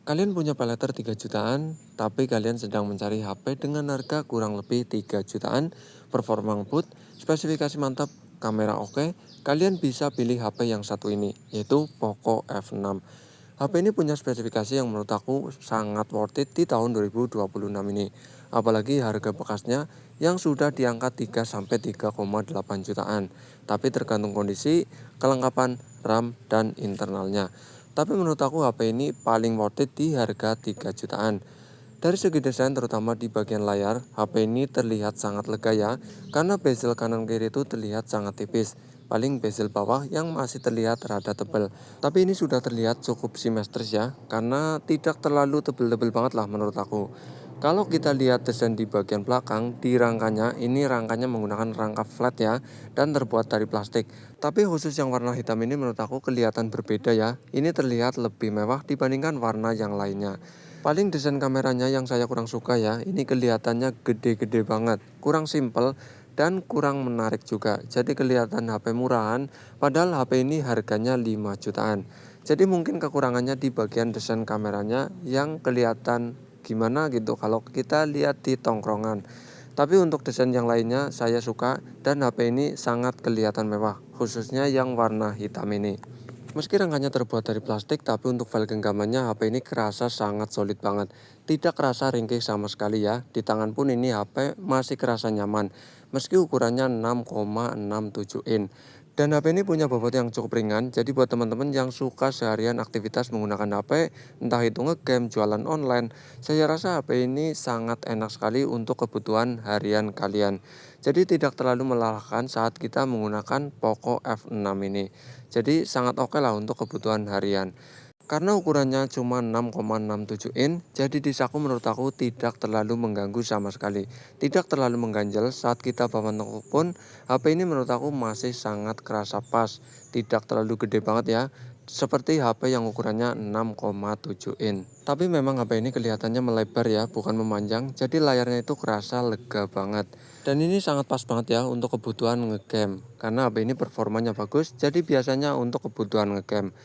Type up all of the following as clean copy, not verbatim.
Kalian punya paylater 3 jutaan, tapi kalian sedang mencari HP dengan harga kurang lebih 3 jutaan, performa ngebut, spesifikasi mantap, kamera oke, kalian bisa pilih HP yang satu ini, yaitu Poco F6. HP ini punya spesifikasi yang menurut aku sangat worth it di tahun 2026 ini. Apalagi harga bekasnya yang sudah diangkat 3-3,8 jutaan. Tapi tergantung kondisi, kelengkapan, RAM, dan internalnya. Tapi menurut aku HP ini paling worth it di harga 3 jutaan. Dari segi desain terutama di bagian layar, HP ini terlihat sangat lega ya, karena bezel kanan kiri itu terlihat sangat tipis. Paling bezel bawah yang masih terlihat rada tebal. Tapi ini sudah terlihat cukup simetris ya, karena tidak terlalu tebel-tebel banget lah menurut aku. Kalau kita lihat desain di bagian belakang, di rangkanya, ini rangkanya menggunakan rangka flat ya, dan terbuat dari plastik. Tapi khusus yang warna hitam ini menurut aku kelihatan berbeda ya. Ini terlihat lebih mewah dibandingkan warna yang lainnya. Paling desain kameranya yang saya kurang suka ya, ini kelihatannya gede-gede banget, kurang simple dan kurang menarik juga. Jadi kelihatan HP murahan, padahal HP ini harganya 5 jutaan. Jadi mungkin kekurangannya di bagian desain kameranya yang kelihatan gimana gitu kalau kita lihat di tongkrongan. Tapi untuk desain yang lainnya saya suka dan HP ini sangat kelihatan mewah, khususnya yang warna hitam ini. Meski rangkanya terbuat dari plastik, tapi untuk file genggamannya HP ini kerasa sangat solid banget. Tidak kerasa ringkih sama sekali ya. Di tangan pun ini HP masih kerasa nyaman. Meski ukurannya 6,67 in. Dan HP ini punya bobot yang cukup ringan. Jadi buat teman-teman yang suka seharian aktivitas menggunakan HP, entah itu ngegame, jualan online, saya rasa HP ini sangat enak sekali untuk kebutuhan harian kalian. Jadi tidak terlalu melelahkan saat kita menggunakan Poco F6 ini. Jadi sangat oke lah untuk kebutuhan harian. Karena ukurannya cuma 6,67 in, jadi di saku menurut aku tidak terlalu mengganggu sama sekali. Tidak terlalu mengganjal saat kita bawa nongkrong pun, HP ini menurut aku masih sangat kerasa pas. Tidak terlalu gede banget ya, seperti HP yang ukurannya 6,7 in. Tapi memang HP ini kelihatannya melebar ya, bukan memanjang, jadi layarnya itu kerasa lega banget. Dan ini sangat pas banget ya untuk kebutuhan ngegame, karena HP ini performanya bagus, jadi biasanya untuk kebutuhan ngegame.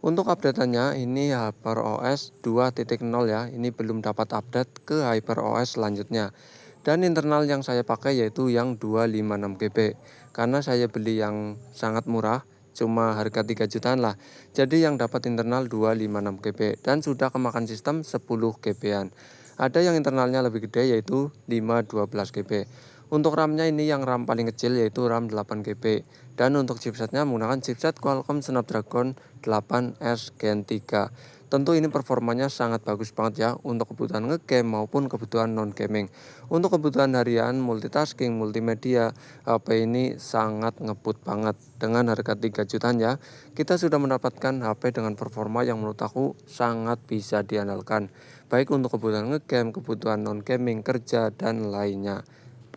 Untuk update-nya ini HyperOS 2.0 ya, ini belum dapat update ke HyperOS selanjutnya. Dan internal yang saya pakai yaitu yang 256GB, karena saya beli yang sangat murah, cuma harga 3 jutaan lah. Jadi yang dapat internal 256GB dan sudah kemakan sistem 10GB-an. Ada yang internalnya lebih gede yaitu 512GB. Untuk RAM-nya ini yang RAM paling kecil yaitu RAM 8GB. Dan untuk chipsetnya menggunakan chipset Qualcomm Snapdragon 8S Gen 3. Tentu ini performanya sangat bagus banget ya untuk kebutuhan ngegame maupun kebutuhan non-gaming. Untuk kebutuhan harian, multitasking, multimedia, HP ini sangat ngebut banget. Dengan harga 3 jutaan ya, kita sudah mendapatkan HP dengan performa yang menurut aku sangat bisa diandalkan. Baik untuk kebutuhan ngegame, kebutuhan non-gaming, kerja, dan lainnya.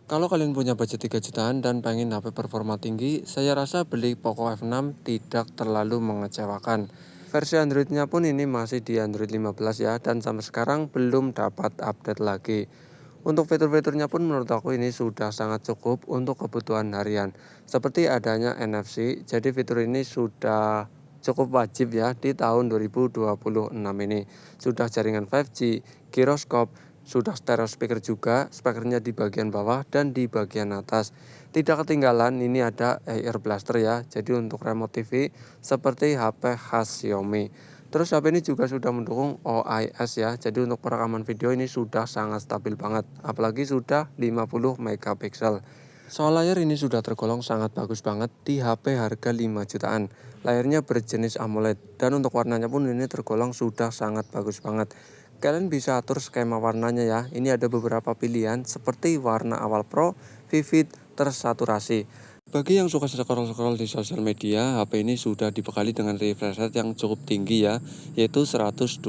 Kalau kalian punya budget 3 jutaan dan pengen HP performa tinggi, saya rasa beli Poco F6 tidak terlalu mengecewakan. Versi Androidnya pun ini masih di Android 15 ya, dan sampai sekarang belum dapat update lagi. Untuk fitur-fiturnya pun menurut aku ini sudah sangat cukup untuk kebutuhan harian. Seperti adanya NFC, jadi fitur ini sudah cukup wajib ya di tahun 2026 ini. Sudah jaringan 5G, gyroscope, sudah stereo speaker juga, speakernya di bagian bawah dan di bagian atas. Tidak ketinggalan ini ada Air Blaster ya, jadi untuk remote TV seperti HP khas Xiaomi. Terus HP ini juga sudah mendukung OIS ya, jadi untuk perekaman video ini sudah sangat stabil banget, apalagi sudah 50 megapiksel. Soal layar ini sudah tergolong sangat bagus banget di HP harga 5 jutaan. Layarnya berjenis AMOLED dan untuk warnanya pun ini tergolong sudah sangat bagus banget. Kalian bisa atur skema warnanya ya. Ini ada beberapa pilihan seperti warna awal pro, vivid, tersaturasi. Bagi yang suka scroll-scroll di sosial media, HP ini sudah dibekali dengan refresh rate yang cukup tinggi ya, yaitu 120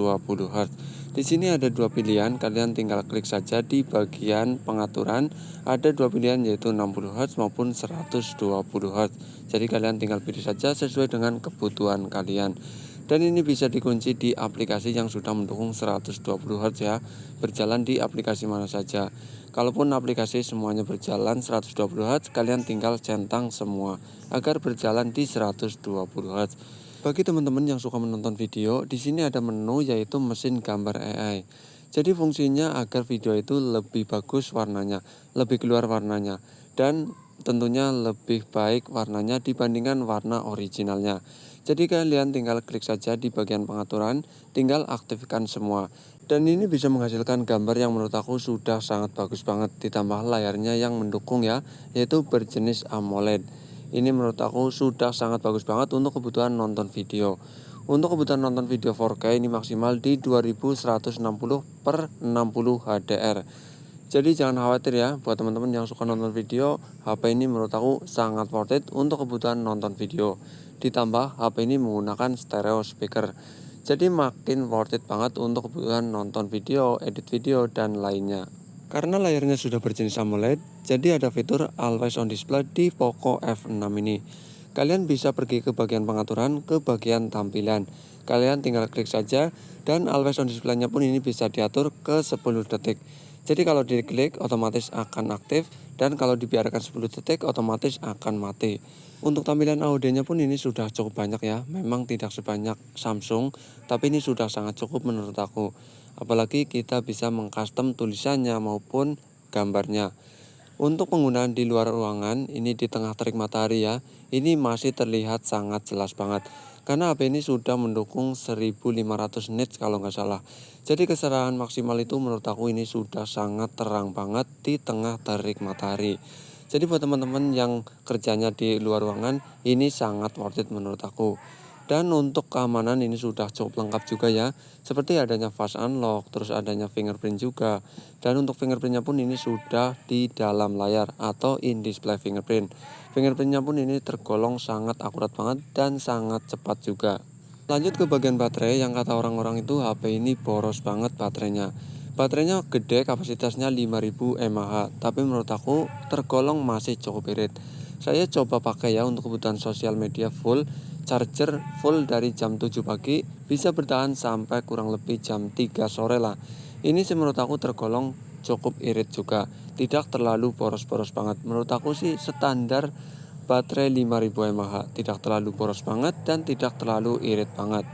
Hz. Di sini ada dua pilihan, kalian tinggal klik saja di bagian pengaturan. Ada dua pilihan yaitu 60 Hz maupun 120 Hz. Jadi kalian tinggal pilih saja sesuai dengan kebutuhan kalian. Dan ini bisa dikunci di aplikasi yang sudah mendukung 120 Hz ya, berjalan di aplikasi mana saja. Kalaupun aplikasi semuanya berjalan 120 Hz, kalian tinggal centang semua agar berjalan di 120 Hz. Bagi teman-teman yang suka menonton video, di sini ada menu yaitu mesin gambar AI. Jadi fungsinya agar video itu lebih bagus warnanya, lebih keluar warnanya, dan tentunya lebih baik warnanya dibandingkan warna originalnya. Jadi kalian tinggal klik saja di bagian pengaturan, tinggal aktifkan semua. Dan ini bisa menghasilkan gambar yang menurut aku sudah sangat bagus banget, ditambah layarnya yang mendukung ya, yaitu berjenis AMOLED. Ini menurut aku sudah sangat bagus banget untuk kebutuhan nonton video. Untuk kebutuhan nonton video 4K ini maksimal di 2160 per 60 HDR. Jadi jangan khawatir ya, buat teman-teman yang suka nonton video, HP ini menurut aku sangat worth it untuk kebutuhan nonton video. Ditambah HP ini menggunakan stereo speaker. Jadi makin worth it banget untuk kebutuhan nonton video, edit video, dan lainnya. Karena layarnya sudah berjenis AMOLED, jadi ada fitur Always on Display di Poco F6 ini. Kalian bisa pergi ke bagian pengaturan, ke bagian tampilan. Kalian tinggal klik saja, dan Always on Display-nya pun ini bisa diatur ke 10 detik. Jadi kalau diklik otomatis akan aktif, dan kalau dibiarkan 10 detik otomatis akan mati. Untuk tampilan audionya pun ini sudah cukup banyak ya, memang tidak sebanyak Samsung, tapi ini sudah sangat cukup menurut aku. Apalagi kita bisa mengcustom tulisannya maupun gambarnya. Untuk penggunaan di luar ruangan, ini di tengah terik matahari ya, ini masih terlihat sangat jelas banget. Karena HP ini sudah mendukung 1500 nits kalau nggak salah. Jadi keserangan maksimal itu menurut aku ini sudah sangat terang banget di tengah terik matahari. Jadi buat teman-teman yang kerjanya di luar ruangan, ini sangat worth it menurut aku. Dan untuk keamanan ini sudah cukup lengkap juga ya, seperti adanya fast unlock, terus adanya fingerprint juga. Dan untuk fingerprintnya pun ini sudah di dalam layar atau in display fingerprint. Fingerprintnya pun ini tergolong sangat akurat banget dan sangat cepat juga. Lanjut ke bagian baterai, yang kata orang-orang itu HP ini boros banget baterainya. Baterainya gede, kapasitasnya 5000 mAh, tapi menurut aku tergolong masih cukup irit. Saya coba pakai ya untuk kebutuhan sosial media full, charger full dari jam 7 pagi, bisa bertahan sampai kurang lebih jam 3 sore lah. Ini sih menurut aku tergolong cukup irit juga, tidak terlalu boros-boros banget. Menurut aku sih standar baterai 5000 mAh, tidak terlalu boros banget dan tidak terlalu irit banget.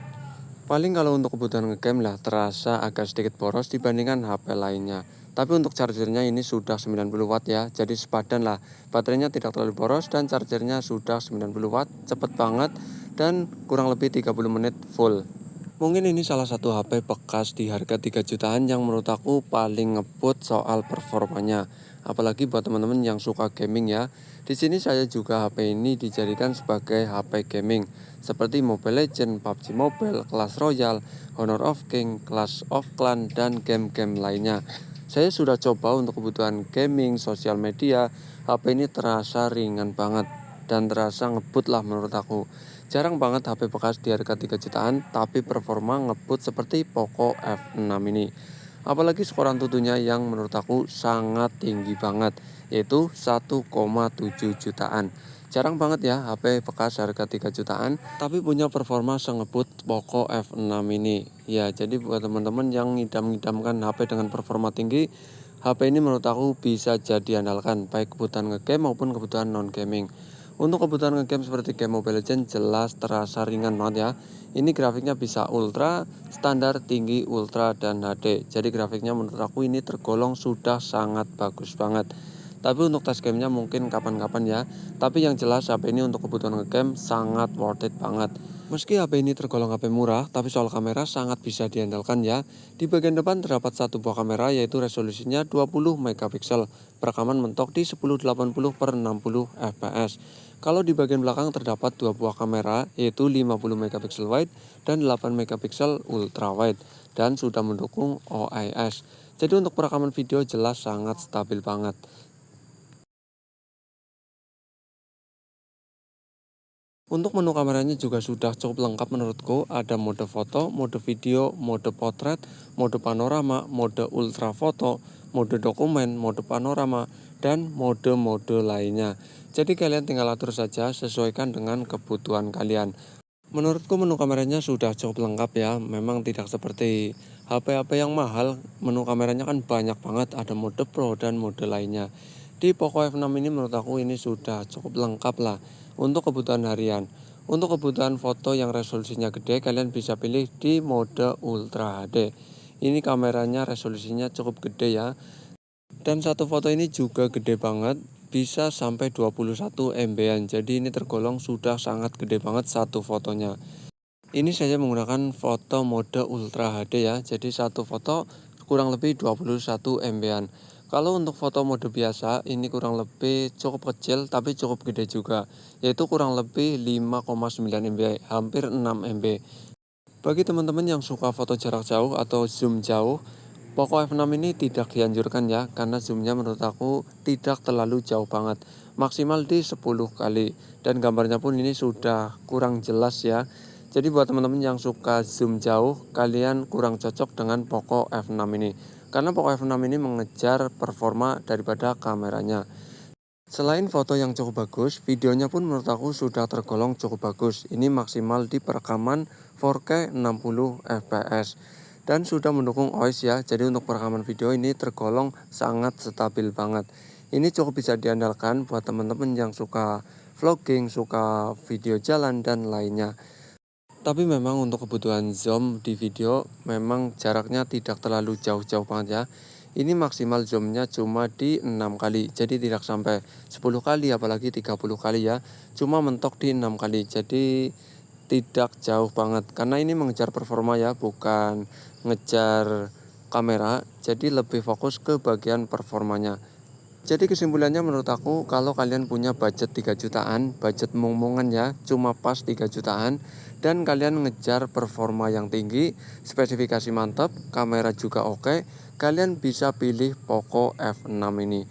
Paling kalau untuk kebutuhan ngegame lah terasa agak sedikit boros dibandingkan HP lainnya. Tapi untuk chargernya ini sudah 90 watt ya, jadi sepadan lah. Baterainya tidak terlalu boros dan chargernya sudah 90 watt, cepet banget dan kurang lebih 30 menit full. Mungkin ini salah satu HP bekas di harga 3 jutaan yang menurut aku paling ngebut soal performanya. Apalagi buat teman-teman yang suka gaming ya. Di sini saya juga HP ini dijadikan sebagai HP gaming seperti Mobile Legends, PUBG Mobile, Clash Royale, Honor of King, Clash of Clan, dan game-game lainnya. Saya sudah coba untuk kebutuhan gaming, sosial media, HP ini terasa ringan banget dan terasa ngebut lah menurut aku. Jarang banget HP bekas di harga 3 jutaan tapi performa ngebut seperti Poco F6 ini. Apalagi skor Antutunya yang menurut aku sangat tinggi banget, yaitu 1,7 jutaan. Jarang banget ya HP bekas harga 3 jutaan tapi punya performa sengebut Poco F6 ini. Ya, jadi buat teman-teman yang ngidam-ngidamkan HP dengan performa tinggi, HP ini menurut aku bisa jadi andalkan baik kebutuhan ngegame maupun kebutuhan non-gaming. Untuk kebutuhan ngegame seperti game Mobile Legends jelas terasa ringan banget ya. Ini grafiknya bisa ultra, standar, tinggi, ultra, dan HD. Jadi grafiknya menurut aku ini tergolong sudah sangat bagus banget. Tapi untuk tes gamenya mungkin kapan-kapan ya. Tapi yang jelas HP ini untuk kebutuhan ngegame sangat worth it banget. Meski HP ini tergolong HP murah, tapi soal kamera sangat bisa diandalkan ya. Di bagian depan terdapat satu buah kamera yaitu resolusinya 20 megapiksel. Perekaman mentok di 1080 per 60 fps. Kalau di bagian belakang terdapat dua buah kamera yaitu 50 megapiksel wide dan 8 megapiksel ultra wide dan sudah mendukung OIS. Jadi untuk perekaman video jelas sangat stabil banget. Untuk menu kameranya juga sudah cukup lengkap menurutku. Ada mode foto, mode video, mode potret, mode panorama, mode ultra foto, mode dokumen, mode panorama, dan mode-mode lainnya. Jadi kalian tinggal atur saja sesuaikan dengan kebutuhan kalian. Menurutku menu kameranya sudah cukup lengkap ya. Memang tidak seperti HP-HP yang mahal. Menu kameranya kan banyak banget. Ada mode pro dan mode lainnya. Di Poco F6 ini menurut aku ini sudah cukup lengkap lah untuk kebutuhan harian. Untuk kebutuhan foto yang resolusinya gede, kalian bisa pilih di mode Ultra HD. Ini kameranya resolusinya cukup gede ya. Dan satu foto ini juga gede banget, bisa sampai 21 MB-an. Jadi ini tergolong sudah sangat gede banget satu fotonya. Ini saya menggunakan foto mode Ultra HD ya. Jadi satu foto kurang lebih 21 MB-an. Kalau untuk foto mode biasa ini kurang lebih cukup kecil tapi cukup gede juga, yaitu kurang lebih 5,9 MB, hampir 6 MB. Bagi teman-teman yang suka foto jarak jauh atau zoom jauh, Poco F6 ini tidak dianjurkan ya, karena zoomnya menurut aku tidak terlalu jauh banget, maksimal di 10 kali, dan gambarnya pun ini sudah kurang jelas ya. Jadi buat teman-teman yang suka zoom jauh, kalian kurang cocok dengan Poco F6 ini, karena Poco F6 ini mengejar performa daripada kameranya. Selain foto yang cukup bagus, videonya pun menurut aku sudah tergolong cukup bagus. Ini maksimal di perekaman 4K 60 fps dan sudah mendukung OIS ya. Jadi untuk perekaman video ini tergolong sangat stabil banget. Ini cukup bisa diandalkan buat teman-teman yang suka vlogging, suka video jalan dan lainnya. Tapi memang untuk kebutuhan zoom di video memang jaraknya tidak terlalu jauh-jauh banget ya. Ini maksimal zoomnya cuma di 6 kali, jadi tidak sampai 10 kali apalagi 30 kali ya. Cuma mentok di 6 kali, jadi tidak jauh banget. Karena ini mengejar performa ya, bukan ngejar kamera, jadi lebih fokus ke bagian performanya. Jadi kesimpulannya menurut aku, kalau kalian punya budget 3 jutaan, budget mung-mungan ya, cuma pas 3 jutaan, dan kalian ngejar performa yang tinggi, spesifikasi mantap, kamera juga oke, kalian bisa pilih Poco F6 ini.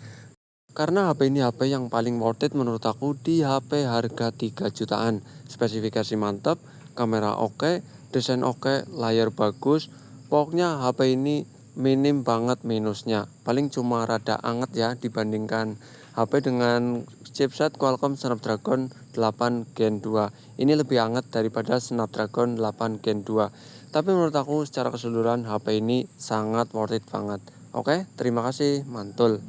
Karena HP ini HP yang paling worth it menurut aku di HP harga 3 jutaan. Spesifikasi mantap, kamera oke, desain oke, layar bagus. Pokoknya HP ini minim banget minusnya. Paling cuma rada anget ya dibandingkan HP dengan chipset Qualcomm Snapdragon 8 Gen 2. Ini lebih anget daripada Snapdragon 8 Gen 2. Tapi menurut aku secara keseluruhan HP ini sangat worth it banget. Oke, terima kasih, mantul.